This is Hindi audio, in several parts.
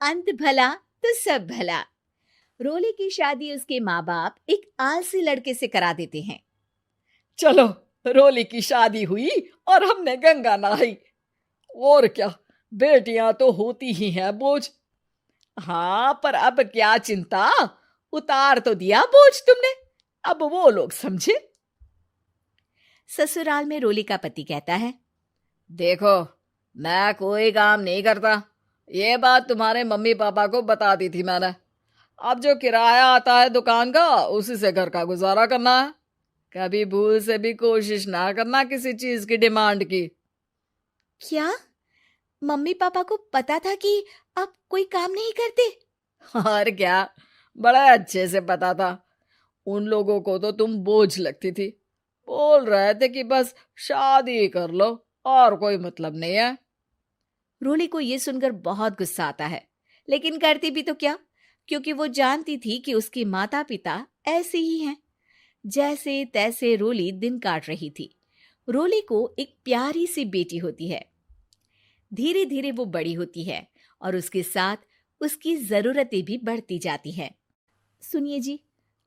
अंत भला तो सब भला। रोली की शादी उसके माँ बाप एक आलसी लड़के से करा देते हैं। चलो, रोली की शादी हुई और हमने गंगा नहाई। और क्या, बेटियां तो होती ही हैं बोझ। हाँ, पर अब क्या चिंता, उतार तो दिया बोझ तुमने, अब वो लोग समझे। ससुराल में रोली का पति कहता है, देखो, मैं कोई काम नहीं करता, ये बात तुम्हारे मम्मी पापा को बता दी थी मैंने। अब जो किराया आता है दुकान का, उसी से घर का गुजारा करना है। कभी भूल से भी कोशिश ना करना किसी चीज की डिमांड की। क्या मम्मी पापा को पता था कि आप कोई काम नहीं करते? और क्या, बड़ा अच्छे से पता था। उन लोगों को तो तुम बोझ लगती थी, बोल रहे थे कि बस शादी कर लो और कोई मतलब नहीं है। रोली को यह सुनकर बहुत गुस्सा आता है, लेकिन करती भी तो क्या, क्योंकि वो जानती थी कि उसके माता पिता ऐसे ही हैं। जैसे तैसे रोली दिन काट रही थी। रोली को एक प्यारी सी बेटी होती है। धीरे धीरे वो बड़ी होती है और उसके साथ उसकी जरूरतें भी बढ़ती जाती हैं। सुनिए जी,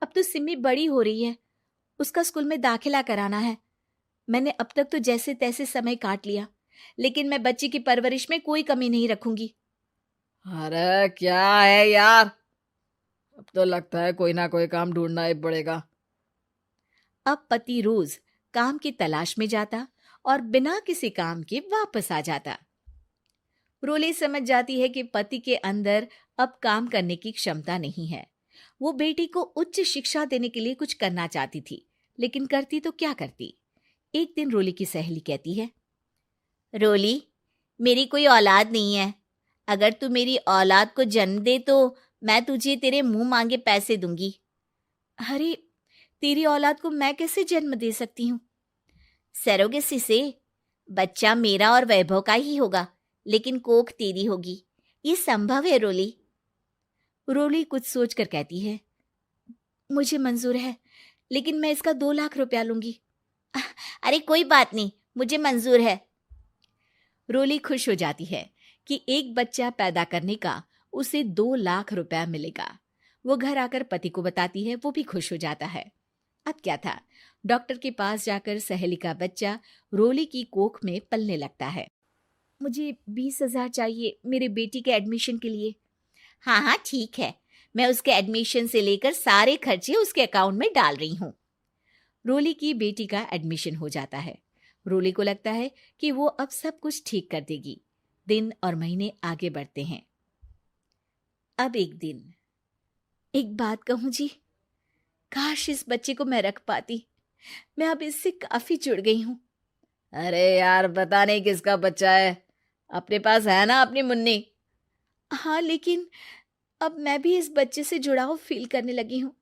अब तो सिमी बड़ी हो रही है, उसका स्कूल में दाखिला कराना है। मैंने अब तक तो जैसे तैसे समय काट लिया, लेकिन मैं बच्ची की परवरिश में कोई कमी नहीं रखूंगी। अरे क्या है यार, अब तो लगता है कोई ना कोई काम ढूंढना ही पड़ेगा। अब पति रोज काम की तलाश में जाता और बिना किसी काम के वापस आ जाता। रोली समझ जाती है कि पति के अंदर अब काम करने की क्षमता नहीं है। वो बेटी को उच्च शिक्षा देने के लिए कुछ करना चाहती थी, लेकिन करती तो क्या करती। एक दिन रोली की सहेली कहती है, रोली, मेरी कोई औलाद नहीं है। अगर तू मेरी औलाद को जन्म दे तो मैं तुझे तेरे मुंह मांगे पैसे दूंगी। अरे, तेरी औलाद को मैं कैसे जन्म दे सकती हूँ? सरोगेसी से। बच्चा मेरा और वैभव का ही होगा, लेकिन कोख तेरी होगी। ये संभव है रोली। रोली कुछ सोचकर कहती है, मुझे मंजूर है, लेकिन मैं इसका 2 लाख रुपया लूंगी। अरे कोई बात नहीं, मुझे मंजूर है। रोली खुश हो जाती है कि एक बच्चा पैदा करने का उसे 2 लाख रुपया मिलेगा। वो घर आकर पति को बताती है, वो भी खुश हो जाता है। अब क्या था, डॉक्टर के पास जाकर सहेली का बच्चा रोली की कोख में पलने लगता है। मुझे 20,000 चाहिए मेरे बेटी के एडमिशन के लिए। हाँ हाँ ठीक है, मैं उसके एडमिशन से लेकर सारे खर्चे उसके अकाउंट में डाल रही हूँ। रोली की बेटी का एडमिशन हो जाता है। रोली को लगता है कि वो अब सब कुछ ठीक कर देगी। दिन और महीने आगे बढ़ते हैं। अब एक दिन, एक बात कहूं जी, काश इस बच्चे को मैं रख पाती। मैं अब इससे काफी जुड़ गई हूँ। अरे यार, पता नहीं किसका बच्चा है, अपने पास है ना अपनी मुन्नी। हाँ, लेकिन अब मैं भी इस बच्चे से जुड़ाव फील करने लगी हूँ।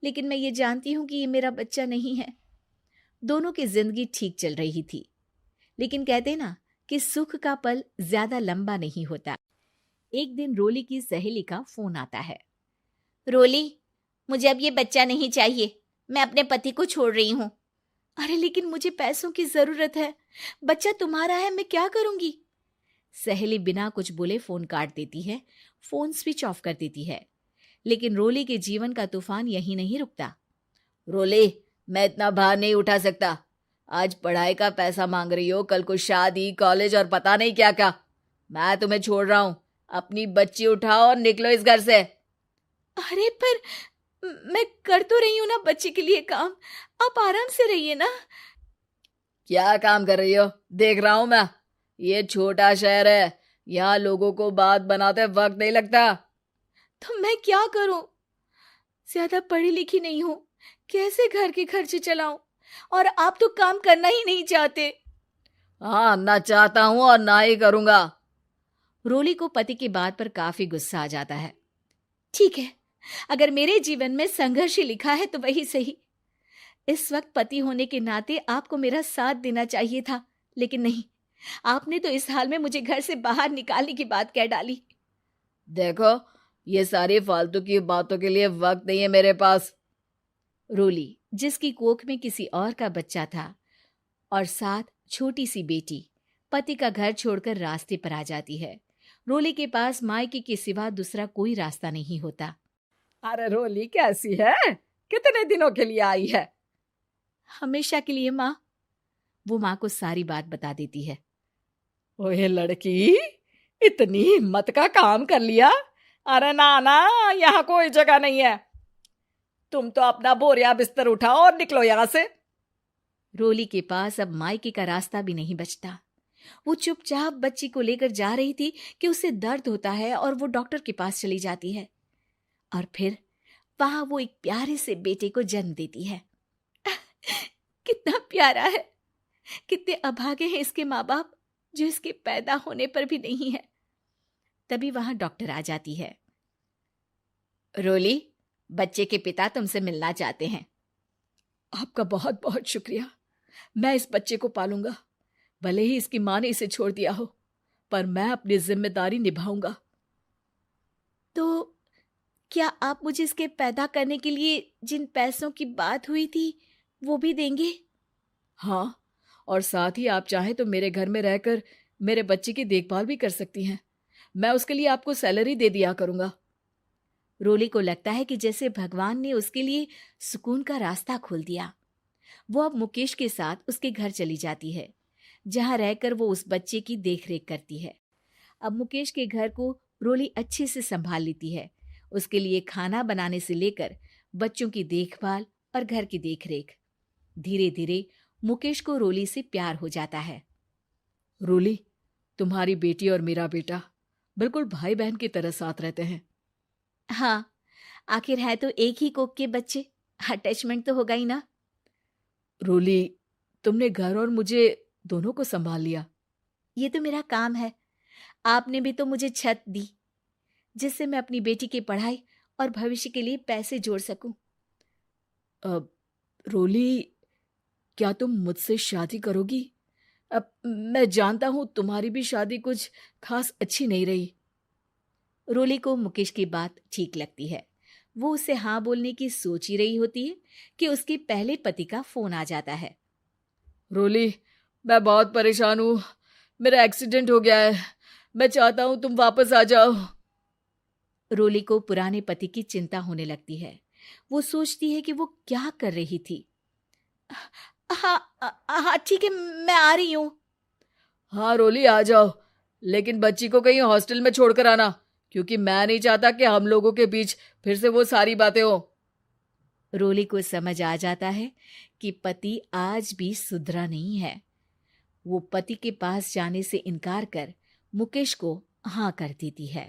लेकिन मैं ये जानती हूँ कि ये मेरा बच्चा नहीं है। दोनों की जिंदगी ठीक चल रही थी, लेकिन कहते ना कि सुख का पल ज्यादा लंबा नहीं होता। एक दिन रोली की सहेली का फोन आता है। रोली, मुझे अब ये बच्चा नहीं चाहिए, मैं अपने पति को छोड़ रही हूँ। अरे लेकिन मुझे पैसों की जरूरत है, बच्चा तुम्हारा है, मैं क्या करूंगी? सहेली बिना कुछ बोले फोन काट देती है, फोन स्विच ऑफ कर देती है। लेकिन रोली के जीवन का तूफान यहीं नहीं रुकता। रोली, मैं इतना भार नहीं उठा सकता। आज पढ़ाई का पैसा मांग रही हो, कल को शादी, कॉलेज और पता नहीं क्या क्या। मैं तुम्हें छोड़ रहा हूँ, अपनी बच्ची उठाओ और निकलो इस घर से। अरे पर मैं कर तो रही हूं ना बच्चे के लिए काम, आप आराम से रहिए ना। क्या काम कर रही हो, देख रहा हूं मैं। ये छोटा शहर है, यहाँ लोगों को बात बनाते वक्त नहीं लगता। तो मैं क्या करूं? ज्यादा पढ़ी लिखी नहीं हूं, कैसे घर के खर्चे चलाऊं? और आप तो काम करना ही नहीं चाहते। हाँ, ना चाहता हूं और ना ही करूंगा। रोली को पति की बात पर काफी गुस्सा आ जाता है। ठीक है, अगर मेरे जीवन में संघर्ष ही लिखा है तो वही सही। इस वक्त पति होने के नाते आपको मेरा साथ देना चाहिए था, लेकिन नहीं, आपने तो इस हाल में मुझे घर से बाहर निकालने की बात कह डाली। देखो, ये सारी फालतू की बातों के लिए वक्त नहीं है मेरे पास। रोली, जिसकी कोख में किसी और का बच्चा था और साथ छोटी सी बेटी, पति का घर छोड़कर रास्ते पर आ जाती है। रोली के पास मायके के सिवा दूसरा कोई रास्ता नहीं होता। अरे रोली कैसी है? कितने दिनों के लिए आई है? हमेशा के लिए माँ। वो माँ को सारी बात बता देती है। ओए लड़की, इतनी हिम्मत का काम कर लिया। अरे ना ना, यहाँ कोई जगह नहीं है। तुम तो अपना बोरिया बिस्तर उठाओ और निकलो यहाँ से। रोली के पास अब मायके का रास्ता भी नहीं बचता। वो चुपचाप बच्ची को लेकर जा रही थी कि उसे दर्द होता है और वो डॉक्टर के पास चली जाती है और फिर वहां वो एक प्यारे से बेटे को जन्म देती है। कितना प्यारा है, कितने अभागे हैं इसके माँ बाप जो इसके पैदा होने पर भी नहीं है। तभी वहां डॉक्टर आ जाती है। रोली, बच्चे के पिता तुमसे मिलना चाहते हैं। आपका बहुत बहुत शुक्रिया। मैं इस बच्चे को पालूंगा, भले ही इसकी माँ ने इसे छोड़ दिया हो, पर मैं अपनी जिम्मेदारी निभाऊंगा। तो क्या आप मुझे इसके पैदा करने के लिए जिन पैसों की बात हुई थी वो भी देंगे? हाँ, और साथ ही आप चाहें तो मेरे घर में रहकर मेरे बच्चे की देखभाल भी कर सकती हैं। मैं उसके लिए आपको सैलरी दे दिया करूंगा। रोली को लगता है कि जैसे भगवान ने उसके लिए सुकून का रास्ता खोल दिया। वो अब मुकेश के साथ उसके घर चली जाती है, जहां रहकर वो उस बच्चे की देखरेख करती है। अब मुकेश के घर को रोली अच्छे से संभाल लेती है। उसके लिए खाना बनाने से लेकर बच्चों की देखभाल और घर की देखरेख। धीरे धीरे मुकेश को रोली से प्यार हो जाता है। रोली, तुम्हारी बेटी और मेरा बेटा बिल्कुल भाई बहन की तरह साथ रहते हैं। हाँ, आखिर है तो एक ही कोख के बच्चे, अटैचमेंट तो होगा ही ना। रोली, तुमने घर और मुझे दोनों को संभाल लिया। ये तो मेरा काम है। आपने भी तो मुझे छत दी जिससे मैं अपनी बेटी की पढ़ाई और भविष्य के लिए पैसे जोड़ सकूं। अब रोली, क्या तुम मुझसे शादी करोगी? अब मैं जानता हूं तुम्हारी भी शादी कुछ खास अच्छी नहीं रही। रोली को मुकेश की बात ठीक लगती है। वो उसे हाँ बोलने की सोच ही रही होती है कि उसके पहले पति का फोन आ जाता है। रोली, मैं बहुत परेशान हूं। मेरा एक्सीडेंट हो गया है। मैं चाहता हूं तुम वापस आ जाओ। रोली को पुराने पति की चिंता होने लगती है। वो सोचती है कि वो क्या कर रही थी। हाँ हाँ ठीक है, मैं आ रही हूँ। हाँ रोली, आ जाओ, लेकिन बच्ची को कहीं हॉस्टल में छोड़कर आना, क्योंकि मैं नहीं चाहता कि हम लोगों के बीच फिर से वो सारी बातें हो। रोली को समझ आ जाता है कि पति आज भी सुधरा नहीं है। वो पति के पास जाने से इनकार कर मुकेश को हाँ कर देती है।